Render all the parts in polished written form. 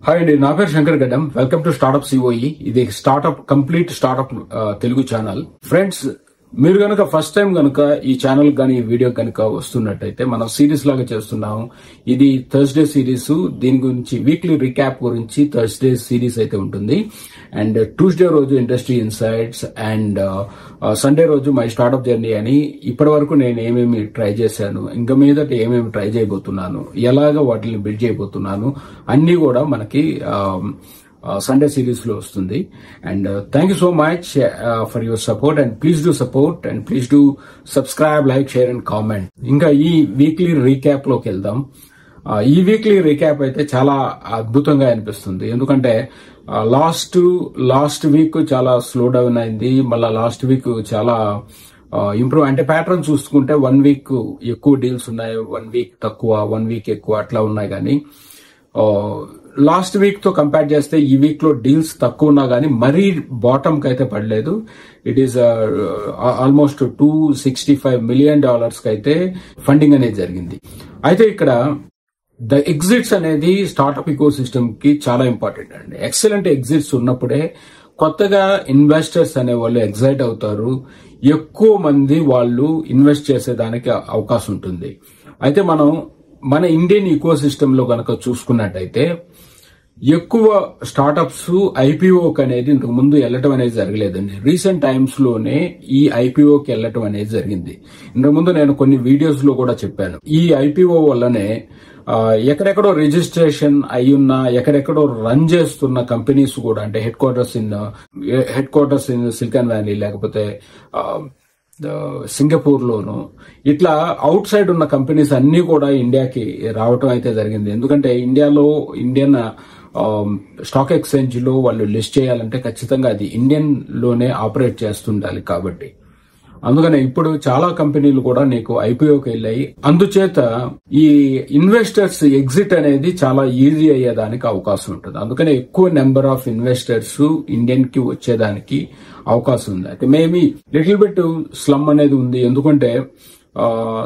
Hi అండి, నా పేరు Shankar Gaddam. Welcome to startup COE. ఇది complete startup Telugu channel. Friends, మీరు గనక ఫస్ట్ టైం గనక ఈ ఛానల్ గానీ ఈ వీడియో గనక వస్తున్నట్టయితే మనం సిరీస్ లాగా చేస్తున్నాం. ఇది థర్స్డే సిరీస్. దీని గురించి వీక్లీ రీక్యాప్ గురించి థర్స్డే సిరీస్ అయితే ఉంటుంది. అండ్ ట్యూస్డే రోజు ఇండస్ట్రీ ఇన్సైట్స్ అండ్ సండే రోజు మై స్టార్ట్అప్ జర్నీ అని ఇప్పటి వరకు నేను ఏమేమి ట్రై చేశాను, ఇంకా మీదట ఏమేమి ట్రై చేయబోతున్నాను, ఎలాగ వాటిని బిల్డ్ చేయబోతున్నాను అన్ని కూడా మనకి సండే సిరీస్ లో వస్తుంది. And thank you so much for your support and please do support and please do subscribe, like, share and comment. ఇంకా ఈ వీక్లీ రీక్యాప్ లోకి వెళ్దాం. ఈ వీక్లీ రీక్యాప్ అయితే చాలా అద్భుతంగా అనిపిస్తుంది. ఎందుకంటే లాస్ట్ వీక్ చాలా స్లో డౌన్ అయింది. మళ్ళా లాస్ట్ వీక్ చాలా ఇంప్రూవ్, అంటే ప్యాటర్న్ చూసుకుంటే 1 వీక్ ఎక్కువ డీల్స్ ఉన్నాయి, 1 వీక్ తక్కువ, 1 వీక్ ఎక్కువ అట్లా ఉన్నాయి. కానీ లాస్ట్ వీక్ తో కంపేర్ చేస్తే ఈ వీక్ లో డీల్స్ తక్కువ ఉన్నా గానీ మరీ బాటమ్ కి అయితే పడలేదు. ఇట్ ఈస్ ఆల్మోస్ట్ $265 మిలియన్ కి అయితే ఫండింగ్ అనేది జరిగింది. అయితే ఇక్కడ ద ఎగ్జిట్స్ అనేది స్టార్ట్అప్ ఇకో సిస్టమ్ కి చాలా ఇంపార్టెంట్ అండి. ఎక్సలెంట్ ఎగ్జిట్స్ ఉన్నప్పుడే కొత్తగా ఇన్వెస్టర్స్ అనే వాళ్ళు ఎగ్జైట్ అవుతారు, ఎక్కువ మంది వాళ్ళు ఇన్వెస్ట్ చేసేదానికి అవకాశం ఉంటుంది. అయితే మన ఇండియన్ ఈకో సిస్టమ్ లో గనక చూసుకున్నట్టయితే ఎక్కువ స్టార్టప్స్ ఐపీఓకి అనేది ఇంతకు ముందు వెళ్లటం అనేది జరగలేదండి. రీసెంట్ టైమ్స్ లోనే ఈ ఐపీఓకి వెళ్లటం అనేది జరిగింది. ఇంతకు ముందు నేను కొన్ని వీడియోస్ లో కూడా చెప్పాను. ఈ ఐపీఓ వల్లనే ఎక్కడెక్కడో రిజిస్ట్రేషన్ అయ్యున్న, ఎక్కడెక్కడో రన్ చేస్తున్న కంపెనీస్ కూడా, అంటే head quarters in silicon valley లేకపోతే సింగపూర్ లోను, ఇట్లా అవుట్ సైడ్ ఉన్న కంపెనీస్ అన్ని కూడా ఇండియాకి రావటం అయితే జరిగింది. ఎందుకంటే ఇండియన్ స్టాక్ ఎక్స్చేంజ్ లో వాళ్ళు లిస్ట్ చేయాలంటే ఖచ్చితంగా అది ఇండియన్ లోనే ఆపరేట్ చేస్తుండాలి. కాబట్టి అందుకనే ఇప్పుడు చాలా కంపెనీలు కూడా నీకు ఐపీఓకి వెళ్ళాయి. అందుచేత ఈ ఇన్వెస్టర్స్ ఎగ్జిట్ అనేది చాలా ఈజీ అయ్యేదానికి అవకాశం ఉంటుంది. అందుకనే ఎక్కువ నెంబర్ ఆఫ్ ఇన్వెస్టర్స్ ఇండియన్ కి వచ్చేదానికి అవకాశం ఉంది. అయితే మేబీ లిటిల్ బిట్ స్లమ్ అనేది ఉంది. ఎందుకంటే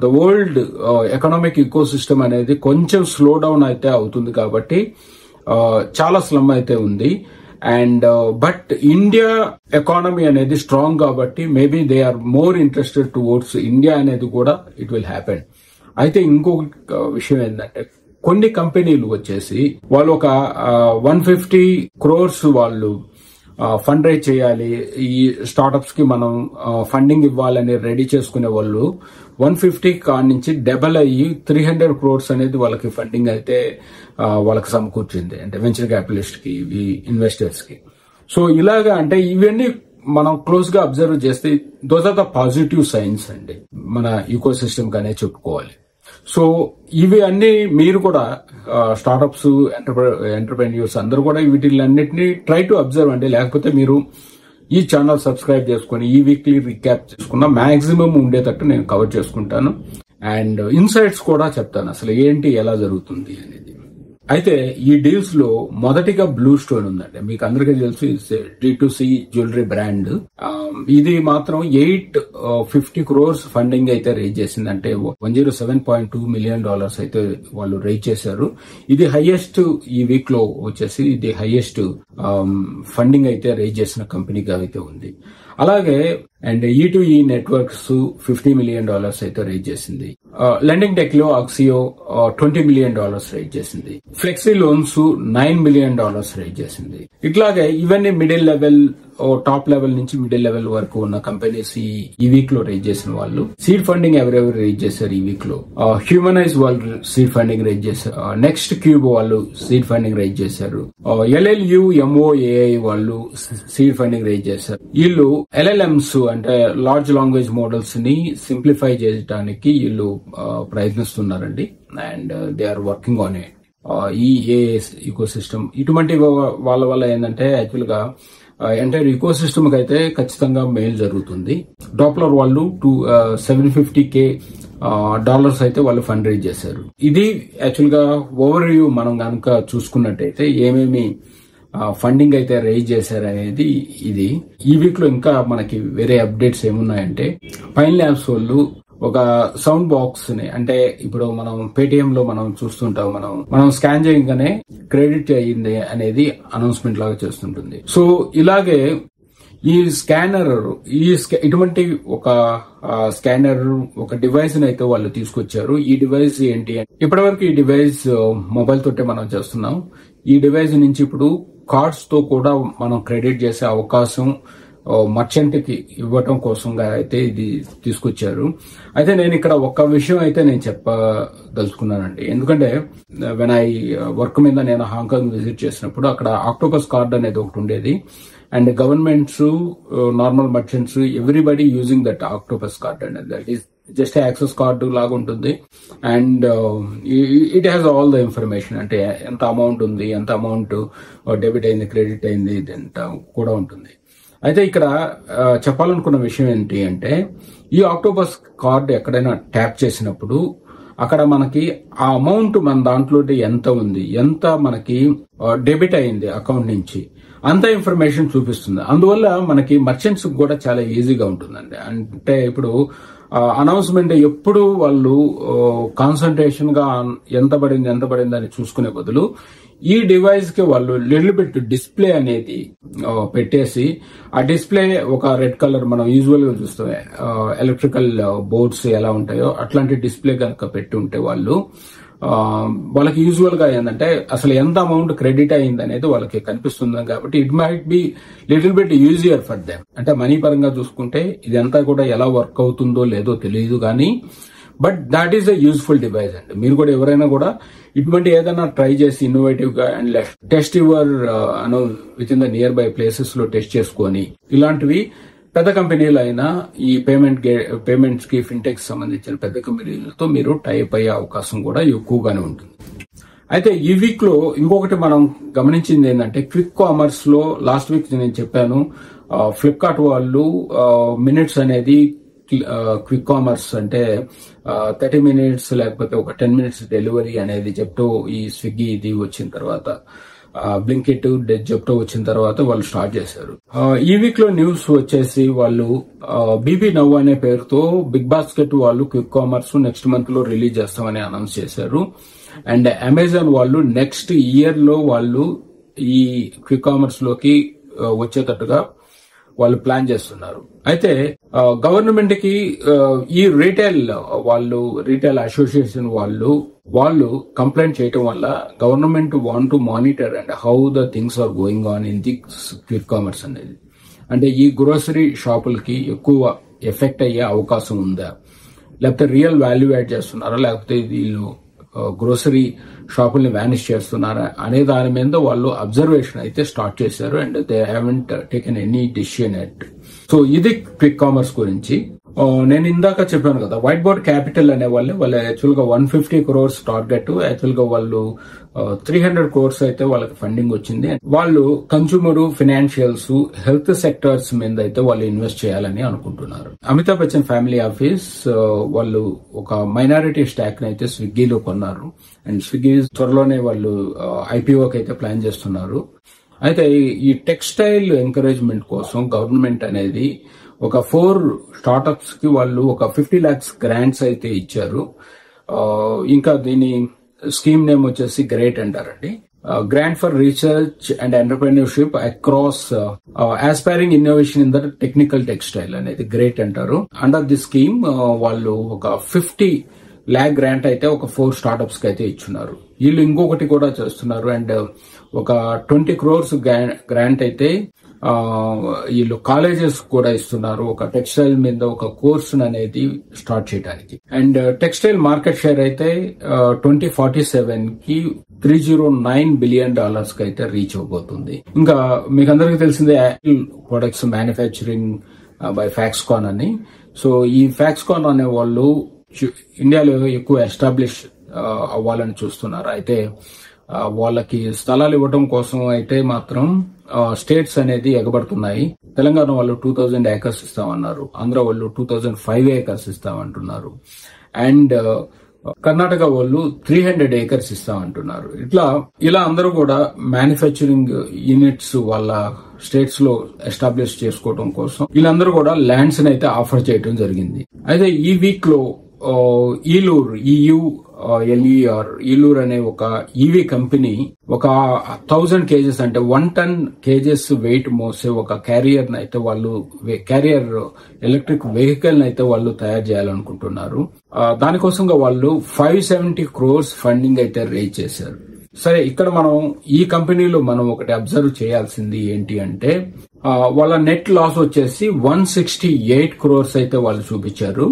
the world economic ecosystem అనేది కొంచెం స్లో డౌన్ అయితే అవుతుంది. కాబట్టి చాలా స్లమ్ అయితే ఉంది. అండ్ బట్ ఇండియా ఎకానమీ అనేది స్ట్రాంగ్ కాబట్టి maybe they are more interested towards India అనేది కూడా ఇట్ విల్ హ్యాపెన్. అయితే ఇంకొక విషయం ఏంటంటే కొన్ని కంపెనీలు వచ్చేసి వాళ్ళు ఒక 150 crores వాళ్ళు ఫండ్ రైజ్ చేయాలి, ఈ స్టార్టప్స్ కి మనం ఫండింగ్ ఇవ్వాలని రెడీ చేసుకునే వాళ్ళు 150 కాడి నుంచి డబల్ అయ్యి 300 crores అనేది వాళ్ళకి ఫండింగ్ అయితే వాళ్ళకి సమకూర్చింది, అంటే వెంచర్ క్యాపిటలిస్ట్ కి, ఈ ఇన్వెస్టర్స్ కి. సో ఇలాగా అంటే ఇవన్నీ మనం క్లోజ్ గా అబ్జర్వ్ చేస్తే those are the positive signs అండి మన ఈకో సిస్టమ్ గానే చెప్పుకోవాలి. సో ఇవి అన్ని మీరు కూడా స్టార్టప్స్, ఎంటర్ప్రెన్యూర్స్ అందరూ కూడా వీటిలన్నిటిని ట్రై టు అబ్జర్వ్ అండి. లేకపోతే మీరు ఈ ఛానల్ సబ్స్క్రైబ్ చేసుకుని ఈ వీక్లీ రీక్యాప్ చేసుకున్న మాక్సిమం ఉండేటట్టు నేను కవర్ చేసుకుంటాను. అండ్ ఇన్సైట్స్ కూడా చెప్తాను అసలు ఏంటి, ఎలా జరుగుతుంది అనేది. అయితే ఈ డీల్స్ లో మొదటిగా బ్లూ స్టోన్ ఉందండి. మీకు అందరికీ తెలుసు D2C జ్యువెలరీ బ్రాండ్. ఇది మాత్రం 850 crores ఫండింగ్ అయితే రేజ్ చేసింది. అంటే $107.2 మిలియన్ అయితే వాళ్ళు రేజ్ చేశారు. ఇది హైయెస్ట్ ఈ వీక్ లో వచ్చేసి, ఇది హైయెస్ట్ ఫండింగ్ అయితే రేజ్ చేసిన కంపెనీగా అయితే ఉంది. అలాగే అండ్ E2E నెట్వర్క్స్ $50 మిలియన్ అయితే రేజ్ చేసింది. లెండింగ్ టెక్ లో ఆక్సియో $20 మిలియన్ రేజ్ చేసింది. ఫ్లెక్సీ లోన్స్ $9 మిలియన్ రేజ్ చేసింది. ఇట్లాగే ఇవన్నీ మిడిల్ లెవెల్, టాప్ లెవెల్ నుంచి మిడిల్ లెవెల్ వరకు ఉన్న కంపెనీస్ ఈ వీక్ లో రేజ్ చేసిన వాళ్ళు. సీడ్ ఫండింగ్ ఎవరెవరు రేజ్ చేశారు ఈ వీక్ లో? హ్యూమనైజ్ వాళ్ళు సీడ్ ఫండింగ్ రేజ్ చేశారు. నెక్స్ట్ క్యూబ్ వాళ్ళు సీడ్ ఫండింగ్ రేజ్ చేశారు. LLU MOAI వాళ్ళు సీడ్ ఫండింగ్ రేజ్ చేశారు. వీళ్ళు LLMs అంటే లార్జ్ లాంగ్వేజ్ మోడల్స్ ని సింప్లిఫై చేయడానికి వీళ్ళు ప్రయత్నిస్తున్నారండి. And they are working on it. ఈ ఈకో సిస్టమ్ ఇటువంటి వాళ్ళ వల్ల ఏంటంటే యాక్చువల్ గా ఎంటైర్ ఈకో సిస్టమ్ కి అయితే ఖచ్చితంగా మెయిల్ జరుగుతుంది. డాప్లర్ వాళ్ళు $750K అయితే వాళ్ళు ఫండ్ రైజ్ చేశారు. ఇది యాక్చువల్ గా ఓవర్ వ్యూ మనం కనుక చూసుకున్నట్టయితే ఏమేమి ఫండింగ్ అయితే రేజ్ చేశారనేది ఇది. ఈ వీక్ లో ఇంకా మనకి వేరే అప్డేట్స్ ఏమున్నాయంటే, పైన్ ల్యాబ్స్ వాళ్ళు ఒక సౌండ్ బాక్స్ ని, అంటే ఇప్పుడు మనం పేటిఎం లో మనం చూస్తుంటాం, మనం స్కాన్ చేయగానే క్రెడిట్ అయ్యింది అనేది అనౌన్స్మెంట్ లాగా చేస్తుంటుంది. సో ఇలాగే ఈ స్కానర్ ఇటువంటి ఒక స్కానర్ ఒక డివైస్ అయితే వాళ్ళు తీసుకొచ్చారు. ఈ డివైస్ ఏంటి అంటే ఇప్పటివరకు ఈ డివైస్ మొబైల్ తోటే మనం చేస్తున్నాం. ఈ డివైస్ నుంచి ఇప్పుడు కార్డ్స్ తో కూడా మనం క్రెడిట్ చేసే అవకాశం మర్చెంట్ కి ఇవ్వటం కోసంగా అయితే ఇది తీసుకొచ్చారు. అయితే నేను ఇక్కడ ఒక్క విషయం అయితే నేను చెప్పదలుచుకున్నానండి. ఎందుకంటే వెన్ ఐ వర్క్ మీద నేను హాంకాంగ్ విజిట్ చేసినప్పుడు అక్కడ ఆక్టోపస్ కార్డ్ అనేది ఒకటి ఉండేది. And governments, normal merchants, everybody using that octopus card and that is just access card లాగా ఉంటుంది. And it has all the information, అంటే ఎంత అమౌంట్ ఉంది, ఎంత అమౌంట్ డెబిట్ అయింది, క్రెడిట్ అయింది, ఇదంతా కూడా ఉంటుంది. అయితే ఇక్కడ చెప్పాలనుకున్న విషయం ఏంటి అంటే ఈ ఆక్టోపస్ కార్డు ఎక్కడైనా ట్యాప్ చేసినప్పుడు అక్కడ మనకి ఆ అమౌంట్ మన దాంట్లో ఎంత ఉంది, ఎంత మనకి డెబిట్ అయింది అకౌంట్ నుంచి, అంత ఇన్ఫర్మేషన్ చూపిస్తుంది. అందువల్ల మనకి మర్చెంట్స్ కూడా చాలా ఈజీగా ఉంటుందండి. అంటే ఇప్పుడు అనౌన్స్మెంట్ ఎప్పుడు వాళ్ళు కాన్సన్ట్రేషన్ గా ఎంత పడింది అని చూసుకునే బదులు ఈ డివైస్ కి వాళ్ళు లిటిల్ బిట్ డిస్ప్లే అనేది పెట్టేసి, ఆ డిస్ప్లే ఒక రెడ్ కలర్ మనం యూజువల్ గా చూస్తాం ఎలక్ట్రికల్ బోర్డ్స్ ఎలా ఉంటాయో అట్లాంటి డిస్ప్లే కనుక పెట్టి ఉంటే వాళ్ళకి యూజువల్ గా ఏంటంటే అసలు ఎంత అమౌంట్ క్రెడిట్ అయింది అనేది వాళ్ళకి కనిపిస్తుంది. కాబట్టి it might be little bit easier for them. అంటే మనీ పరంగా చూసుకుంటే ఇదంతా కూడా ఎలా వర్క్ అవుతుందో లేదో తెలియదు కానీ but that is a useful device అండి. మీరు కూడా ఎవరైనా కూడా ఇటువంటి ఏదైనా ట్రై చేసి ఇన్నోవేటివ్ గా and test your with in the near by places లో టెస్ట్ చేసుకొని ఇలాంటివి పెద్ద కంపెనీలు అయినా ఈ పేమెంట్స్ కి ఫిన్టెక్స్ సంబంధించిన పెద్ద కంపెనీలతో మీరు టైప్ అయ్యే అవకాశం కూడా ఎక్కువగానే ఉంటుంది. అయితే ఈ వీక్ లో ఇంకొకటి మనం గమనించింది ఏంటంటే క్విక్ కామర్స్ లో లాస్ట్ వీక్ నేను చెప్పాను ఫ్లిప్కార్ట్ వాళ్ళు మినిట్స్ అనేది క్విక్ కామర్స్ అంటే 30 minutes లేకపోతే ఒక 10 minutes డెలివరీ అనేది చెప్తూ ఈ స్విగ్గీ ఇది వచ్చిన తర్వాత బ్లింకిట్ జెప్టో వచ్చిన తర్వాత వాళ్ళు స్టార్ట్ చేశారు. ఈ వీక్ లో న్యూస్ వచ్చేసి వాళ్ళు బీబీ నవ్ అనే పేరుతో బిగ్ బాస్కెట్ వాళ్ళు క్విక్ కామర్స్ నెక్స్ట్ మంత్ లో రిలీజ్ చేస్తామని అనౌన్స్ చేశారు. అండ్ అమెజాన్ వాళ్ళు నెక్స్ట్ ఇయర్ లో వాళ్ళు ఈ క్విక్ కామర్స్ లోకి వచ్చేటట్టుగా వాళ్ళు ప్లాన్ చేస్తున్నారు. అయితే గవర్నమెంట్ కి ఈ రీటైల్ అసోసియేషన్ వాళ్ళు కంప్లైంట్ చేయటం వల్ల government want to monitor and how the things are going on in the quick commerce అనేది. అంటే ఈ గ్రోసరీ షాపులకి ఎక్కువ ఎఫెక్ట్ అయ్యే అవకాశం ఉందా, లేకపోతే రియల్ వాల్యూ యాడ్ చేస్తున్నారా, లేకపోతే వీళ్ళు గ్రోసరీ షాపుల్ని వ్యానిష్ చేస్తున్నారా అనే దాని మీద వాళ్ళు అబ్జర్వేషన్ అయితే స్టార్ట్ చేశారు. And they haven't taken any decision at. So ఇది క్విక్ కామర్స్ గురించి. నేను ఇందాక చెప్పాను కదా వైట్ బోర్డ్ క్యాపిటల్ అనే వాళ్ళు యాక్చువల్ గా 150 crores టార్గెట్, యాక్చువల్ గా వాళ్ళు 300 crores అయితే వాళ్ళకి ఫండింగ్ వచ్చింది. వాళ్ళు కన్స్యూమర్, ఫైనాన్షియల్స్, హెల్త్ సెక్టర్స్ మీద అయితే వాళ్ళు ఇన్వెస్ట్ చేయాలని అనుకుంటున్నారు. అమితాబ్ బచ్చన్ ఫ్యామిలీ ఆఫీస్ వాళ్ళు ఒక మైనారిటీ స్టాక్ ని అయితే స్విగ్గీలో కొన్నారు. అండ్ స్విగ్గీ త్వరలోనే వాళ్ళు ఐపీఓకి అయితే ప్లాన్ చేస్తున్నారు. అయితే ఈ టెక్స్టైల్ ఎంకరేజ్మెంట్ కోసం గవర్నమెంట్ అనేది ఒక 4 స్టార్టప్స్ కి వాళ్ళు ఒక 50 lakhs గ్రాంట్స్ అయితే ఇచ్చారు. ఇంకా దీని స్కీమ్ నేమ్ వచ్చేసి గ్రేట్ అంటారండి. Grant for research and entrepreneurship across aspiring innovation in the technical textile అనేది గ్రేట్ అంటారు. అండర్ ది స్కీమ్ వాళ్ళు ఒక 50 lakh గ్రాంట్ అయితే ఒక 4 స్టార్టప్స్ కి అయితే ఇచ్చున్నారు. వీళ్ళు ఇంకొకటి కూడా చేస్తున్నారు. అండ్ ఒక 20 crores గ్రాంట్ అయితే వీళ్ళు కాలేజెస్ కూడా ఇస్తున్నారు ఒక టెక్స్టైల్ మీద ఒక కోర్స్ అనేది స్టార్ట్ చేయడానికి. అండ్ టెక్స్టైల్ మార్కెట్ షేర్ అయితే 2047 కి $309 billion కి అయితే రీచ్ అవబోతుంది. ఇంకా మీకు అందరికీ తెలిసిందే Apple products manufacturing by Foxconn అని. సో ఈ ఫ్యాక్స్కాన్ అనే వాళ్ళు ఇండియాలో ఎక్కువ ఎస్టాబ్లిష్ అవ్వాలని చూస్తున్నారు. అయితే వాళ్ళకి స్థలాలు ఇవ్వడం కోసం అయితే మాత్రం స్టేట్స్ అనేది ఎగబడుతున్నాయి. తెలంగాణ వాళ్ళు 2000 acres ఇస్తామన్నారు, ఆంధ్ర వాళ్ళు 2005 acres ఇస్తామంటున్నారు, అండ్ కర్ణాటక వాళ్ళు 300 acres ఇస్తామంటున్నారు. ఇలా అందరూ కూడా మ్యానుఫ్యాక్చరింగ్ యూనిట్స్ వాళ్ళ స్టేట్స్ లో ఎస్టాబ్లిష్ చేసుకోవడం కోసం వీళ్ళందరూ కూడా ల్యాండ్స్ అయితే ఆఫర్ చేయడం జరిగింది. అయితే ఈ వీక్ లో ఈలూర్ ఈలూర్ అనే ఒక ఈవీ కంపెనీ ఒక 1000 kgs అంటే 1 ton kgs వెయిట్ మోసే ఒక క్యారియర్ ఎలక్ట్రిక్ వెహికల్ అయితే వాళ్ళు తయారు చేయాలనుకుంటున్నారు. దానికోసంగా వాళ్ళు 570 crores ఫండింగ్ అయితే రేజ్ చేశారు. సరే, ఇక్కడ మనం ఈ కంపెనీలో మనం ఒకటి అబ్జర్వ్ చేయాల్సింది ఏంటి అంటే వాళ్ళ నెట్ లాస్ వచ్చేసి 168 crores అయితే వాళ్ళు చూపించారు.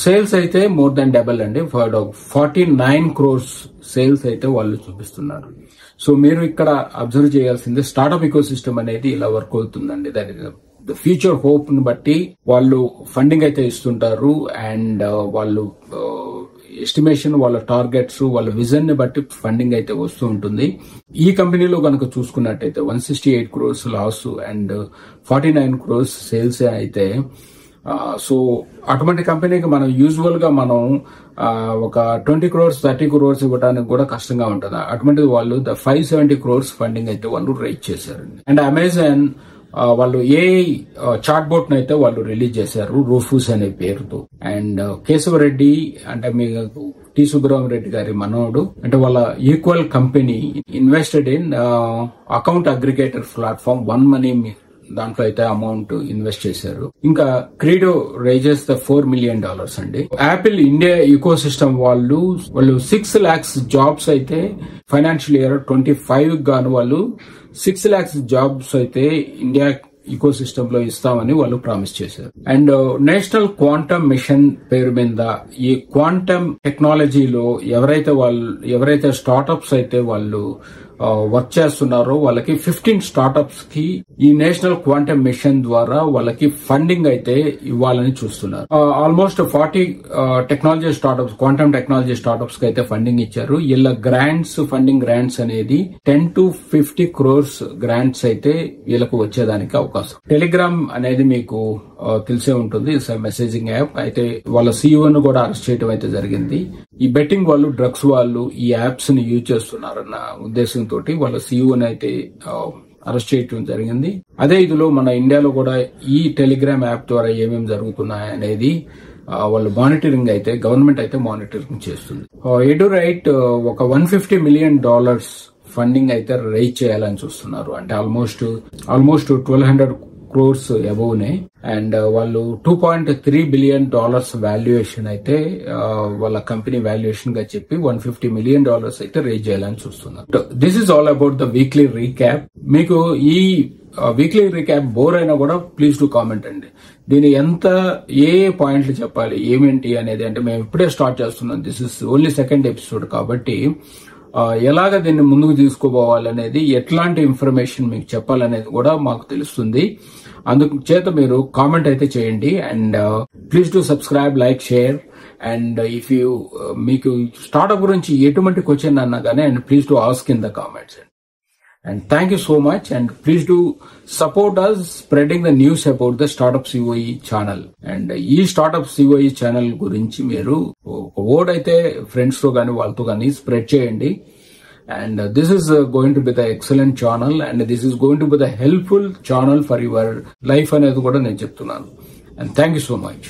సేల్స్ అయితే మోర్ దాన్ డబుల్ అండి, 49 crores సేల్స్ అయితే వాళ్ళు చూపిస్తున్నారు. సో మీరు ఇక్కడ అబ్జర్వ్ చేయాల్సింది స్టార్ట్అప్ ఈకో సిస్టమ్ అనేది ఇలా వర్క్ అవుతుందండి. దాని ఫ్యూచర్ హోప్ ని బట్టి వాళ్ళు ఫండింగ్ అయితే ఇస్తుంటారు అండ్ వాళ్ళు ఎస్టిమేషన్, వాళ్ళ టార్గెట్స్, వాళ్ళ విజన్ ని బట్టి ఫండింగ్ అయితే వస్తూ ఉంటుంది. ఈ కంపెనీలో కనుక చూసుకున్నట్టయితే 168 crores loss and 49 crores sales అయితే సో అటువంటి కంపెనీకి మనం యూజువల్ గా మనం ఒక 20 crores 30 crores ఇవ్వడానికి కూడా కష్టంగా ఉంటుంది. అటువంటిది వాళ్ళు 570 crores ఫండింగ్ అయితే వాళ్ళు రైజ్ చేశారు. అండ్ అమెజాన్ వాళ్ళు చాట్ బోట్ ను అయితే వాళ్ళు రిలీజ్ చేశారు రూఫూస్ అనే పేరుతో. అండ్ కేశవరెడ్డి అంటే మీకు టి సుబ్రహ్మరెడ్డి గారి మనోడు అంటే వాళ్ళ equal company invested in account aggregator platform one money, దాంట్లో అయితే అమౌంట్ ఇన్వెస్ట్ చేశారు. ఇంకా క్రీడో రైజెస్ $4 million అండి. యాపిల్ ఇండియా ఈకో సిస్టమ్ వాళ్ళు 6 lakhs జాబ్స్ అయితే ఫైనాన్షియల్ ఇయర్ 25 గాను వాళ్ళు 6 lakhs జాబ్స్ అయితే ఇండియా ఈకో సిస్టమ్ లో ఇస్తామని వాళ్ళు ప్రామిస్ చేశారు. అండ్ నేషనల్ క్వాంటమ్ మిషన్ పేరు మీద ఈ క్వాంటమ్ టెక్నాలజీలో ఎవరైతే స్టార్టప్స్ అయితే వాళ్ళు వర్క్ చేస్తున్నారో వాళ్ళకి 15 స్టార్టప్స్ కి ఈ నేషనల్ క్వాంటమ్ మిషన్ ద్వారా వాళ్ళకి ఫండింగ్ అయితే ఇవ్వాలని చూస్తున్నారు. Almost 40 technology startups, quantum technology startups కి అయితే ఫండింగ్ ఇచ్చారు. ఇలా ఫండింగ్ గ్రాంట్స్ అనేది 10 to 50 crores గ్రాంట్స్ అయితే వీళ్ళకు వచ్చేదానికి అవకాశం. టెలిగ్రామ్ అనేది మీకు తెలిసే ఉంటుంది, మెసేజింగ్ యాప్. అయితే వాళ్ళ CEO ను కూడా అరెస్ట్ చేయడం అయితే జరిగింది. ఈ బెట్టింగ్ వాళ్ళు, డ్రగ్స్ వాళ్ళు ఈ యాప్స్ ని యూజ్ చేస్తున్నారన్న ఉద్దేశంతో వాళ్ళ CEO ని అయితే అరెస్ట్ చేయడం జరిగింది. అదే ఇదిలో మన ఇండియాలో కూడా ఈ టెలిగ్రామ్ యాప్ ద్వారా ఏమేమి జరుగుతున్నాయి అనేది వాళ్ళు మానిటరింగ్ అయితే గవర్నమెంట్ అయితే మానిటరింగ్ చేస్తుంది. ఎడ్యురైట్ ఒక $150 million ఫండింగ్ అయితే రైజ్ చేయాలని చూస్తున్నారు. అంటే ఆల్మోస్ట్ 1200 crores అబోవ్ నే. అండ్ వాళ్ళు $2.3 billion వాల్యుయేషన్ అయితే వాళ్ళ కంపెనీ వాల్యుయేషన్ గా చెప్పి $150 million అయితే రేజ్ చేయాలని చూస్తున్నారు. This is all about the weekly recap. మీకు ఈ వీక్లీ రీక్యాప్ బోర్ అయినా కూడా ప్లీజ్ టు కామెంట్ అండి. దీని ఏ పాయింట్లు చెప్పాలి ఏమేంటి అనేది, అంటే మేము ఇప్పుడే స్టార్ట్ చేస్తున్నాం, this is only second episode కాబట్టి ఎలాగ దీన్ని ముందుకు తీసుకోపోవాలనేది, ఎట్లాంటి ఇన్ఫర్మేషన్ మీకు చెప్పాలనేది కూడా మాకు తెలుస్తుంది. అందుకు చేత మీరు కామెంట్ అయితే చేయండి. And please to subscribe, like, share. And if you మీకు స్టార్ట్అప్ గురించి ఎటువంటి క్వశ్చన్ అన్నా కానీ and please to ask in the comments. And thank you so much, and please do support us spreading the news about the Startup COE channel. And ee Startup COE channel gurinchi meeru word aithe friends to gaani valto gaani spread cheyandi. And this is going to be the excellent channel, and this is going to be the helpful channel for your life anedi kuda nenu cheptunnanu. And thank you so much.